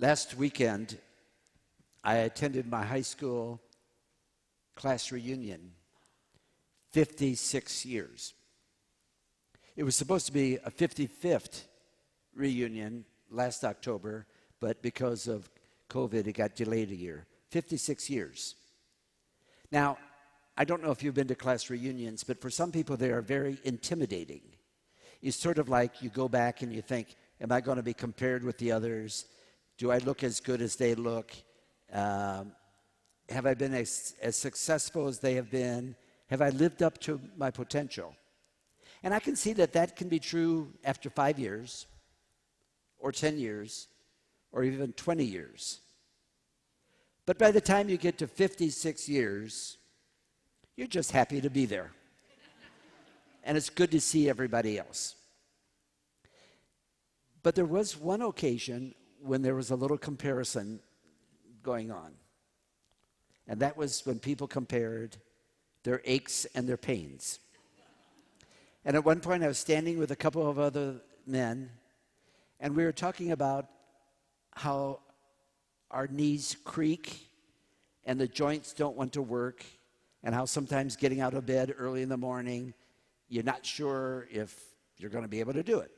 Last weekend, I attended my high school class reunion, 56 years. It was supposed to be a 55th reunion last October, but because of COVID, it got delayed a year. 56 years. Now, I don't know if you've been to class reunions, but for some people, they are very intimidating. It's sort of like you go back and you think, am I going to be compared with the others? Do I look as good as they look? Have I been as successful as they have been? Have I lived up to my potential? And I can see that that can be true after 5 years, or 10 years, or even 20 years. But by the time you get to 56 years, you're just happy to be there. And it's good to see everybody else. But there was one occasion when there was a little comparison going on. And that was when people compared their aches and their pains. And at one point I was standing with a couple of other men, and we were talking about how our knees creak and the joints don't want to work, and how sometimes getting out of bed early in the morning, you're not sure if you're going to be able to do it.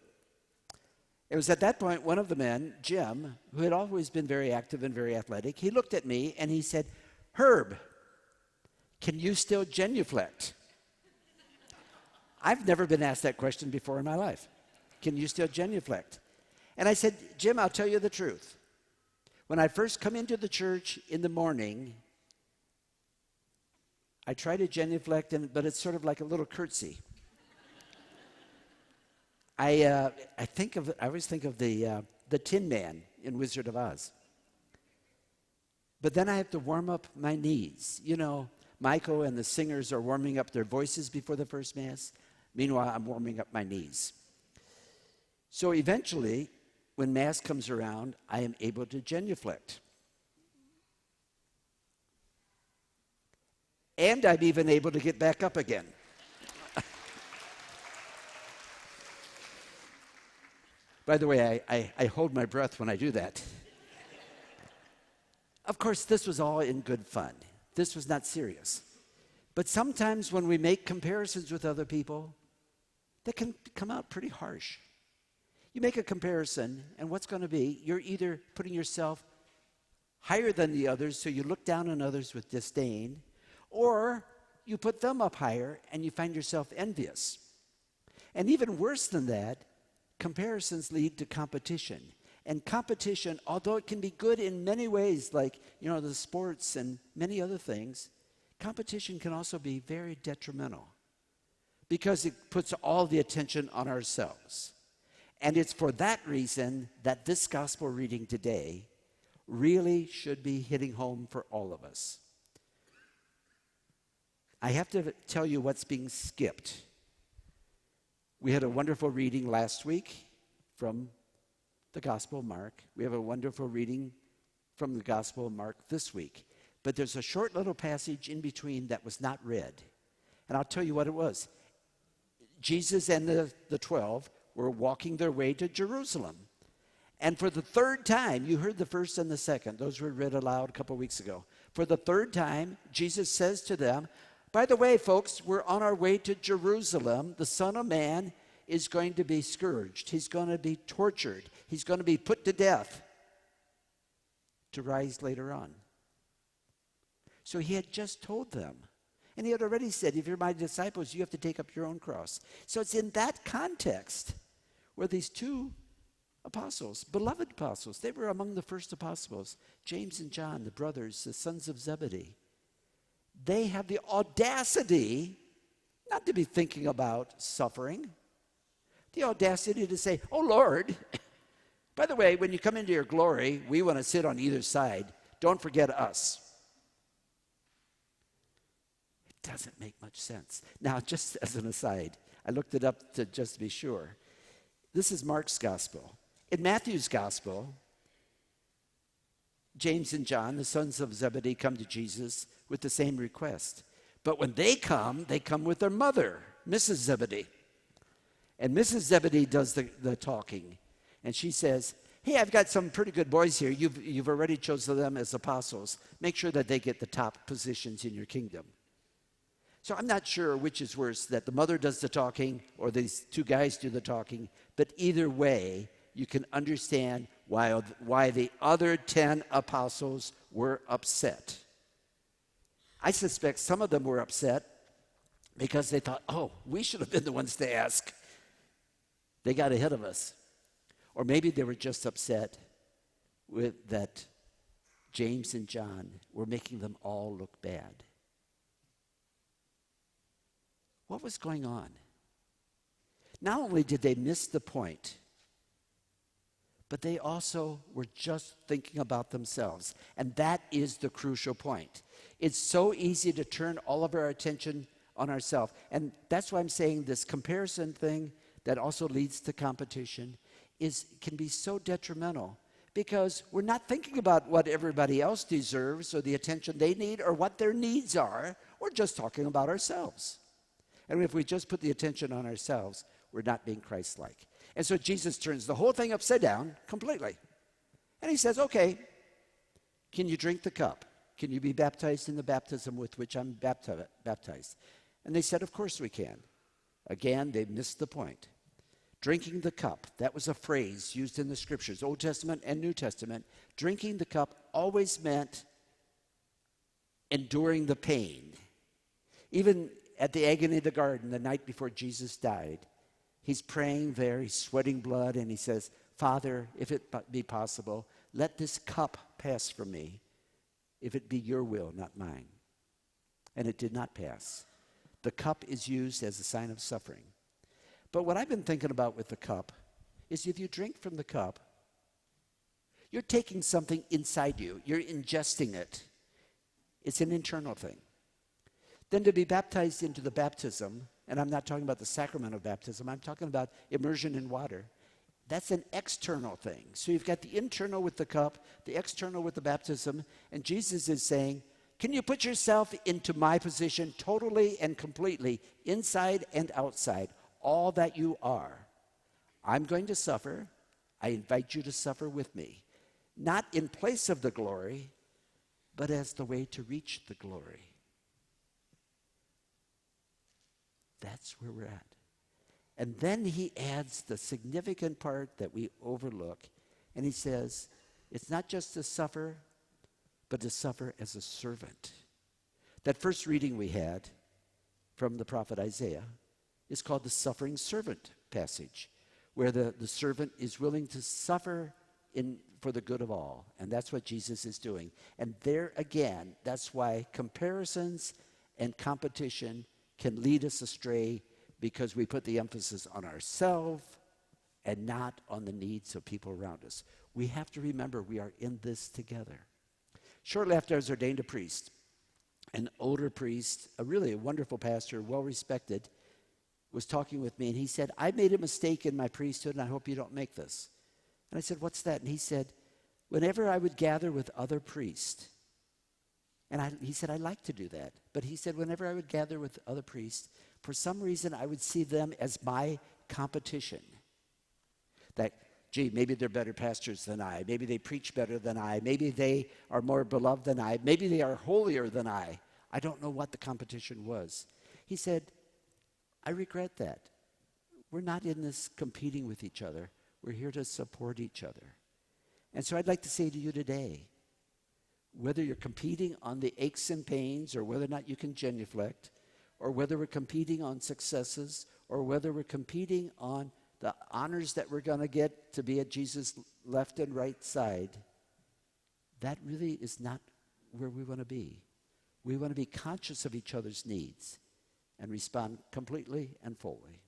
It was at that point one of the men, Jim, who had always been very active and very athletic, he looked at me and he said, "Herb, can you still genuflect?" I've never been asked that question before in my life. Can you still genuflect? And I said, "Jim, I'll tell you the truth. When I first come into the church in the morning, I try to genuflect, but it's sort of like a little curtsy. I always think of the Tin Man in Wizard of Oz. But then I have to warm up my knees. You know, Michael and the singers are warming up their voices before the first Mass. Meanwhile, I'm warming up my knees. So eventually, when Mass comes around, I am able to genuflect. And I'm even able to get back up again. By the way, I hold my breath when I do that. Of course, this was all in good fun. This was not serious. But sometimes when we make comparisons with other people, they can come out pretty harsh. You make a comparison, and what's going to be, you're either putting yourself higher than the others, so you look down on others with disdain, or you put them up higher and you find yourself envious. And even worse than that, comparisons lead to competition. And competition, although it can be good in many ways, like, the sports and many other things, competition can also be very detrimental because it puts all the attention on ourselves. And it's for that reason that this gospel reading today really should be hitting home for all of us. I have to tell you what's being skipped. We had a wonderful reading last week from the Gospel of Mark. We have a wonderful reading from the Gospel of Mark this week. But there's a short little passage in between that was not read. And I'll tell you what it was. Jesus and the 12 were walking their way to Jerusalem. And for the third time, you heard the first and the second. Those were read aloud a couple weeks ago. For the third time, Jesus says to them, "By the way, folks, we're on our way to Jerusalem. The Son of Man is going to be scourged. He's going to be tortured. He's going to be put to death to rise later on." So he had just told them. And he had already said, if you're my disciples, you have to take up your own cross. So it's in that context where these two apostles, beloved apostles, they were among the first apostles, James and John, the brothers, the sons of Zebedee. They have the audacity not to be thinking about suffering, the audacity to say, "Oh, Lord, by the way, when you come into your glory, we want to sit on either side. Don't forget us." It doesn't make much sense. Now, just as an aside, I looked it up to just be sure. This is Mark's gospel. In Matthew's gospel, James and John, the sons of Zebedee, come to Jesus with the same request. But when they come with their mother, Mrs. Zebedee. And Mrs. Zebedee does the talking. And she says, hey, I've got some pretty good boys here. You've already chosen them as apostles. Make sure that they get the top positions in your kingdom. So I'm not sure which is worse, that the mother does the talking or these two guys do the talking, but either way, you can understand why the other 10 apostles were upset. I suspect some of them were upset because they thought, oh, we should have been the ones to ask. They got ahead of us. Or maybe they were just upset with that James and John were making them all look bad. What was going on? Not only did they miss the point, but they also were just thinking about themselves. And that is the crucial point. It's so easy to turn all of our attention on ourselves. And that's why I'm saying this comparison thing that also leads to competition can be so detrimental, because we're not thinking about what everybody else deserves or the attention they need or what their needs are. We're just talking about ourselves. And if we just put the attention on ourselves, we're not being Christ-like. And so Jesus turns the whole thing upside down completely. And he says, okay, can you drink the cup? Can you be baptized in the baptism with which I'm baptized? And they said, of course we can. Again, they missed the point. Drinking the cup, that was a phrase used in the scriptures, Old Testament and New Testament. Drinking the cup always meant enduring the pain. Even at the agony of the garden, the night before Jesus died, he's praying there, he's sweating blood, and he says, Father, if it be possible, let this cup pass from me, if it be your will, not mine. And it did not pass. The cup is used as a sign of suffering. But what I've been thinking about with the cup is if you drink from the cup, you're taking something inside you. You're ingesting it. It's an internal thing. Then to be baptized into the baptism, and I'm not talking about the sacrament of baptism, I'm talking about immersion in water. That's an external thing. So you've got the internal with the cup, the external with the baptism, and Jesus is saying, can you put yourself into my position totally and completely, inside and outside, all that you are? I'm going to suffer. I invite you to suffer with me. Not in place of the glory, but as the way to reach the glory. That's where we're at. And then he adds the significant part that we overlook. And he says, it's not just to suffer, but to suffer as a servant. That first reading we had from the prophet Isaiah is called the suffering servant passage, where the servant is willing to suffer for the good of all. And that's what Jesus is doing. And there again, that's why comparisons and competition can lead us astray, because we put the emphasis on ourselves and not on the needs of people around us. We have to remember we are in this together. Shortly after I was ordained a priest, an older priest, a really wonderful pastor, well-respected, was talking with me, and he said, I made a mistake in my priesthood, and I hope you don't make this. And I said, what's that? And he said, whenever I would gather with other priests, and he said, I like to do that. But he said, whenever I would gather with other priests, for some reason I would see them as my competition. That, gee, maybe they're better pastors than I. Maybe they preach better than I. Maybe they are more beloved than I. Maybe they are holier than I. I don't know what the competition was. He said, I regret that. We're not in this competing with each other. We're here to support each other. And so I'd like to say to you today, whether you're competing on the aches and pains, or whether or not you can genuflect, or whether we're competing on successes, or whether we're competing on the honors that we're going to get to be at Jesus' left and right side, that really is not where we want to be. We want to be conscious of each other's needs and respond completely and fully.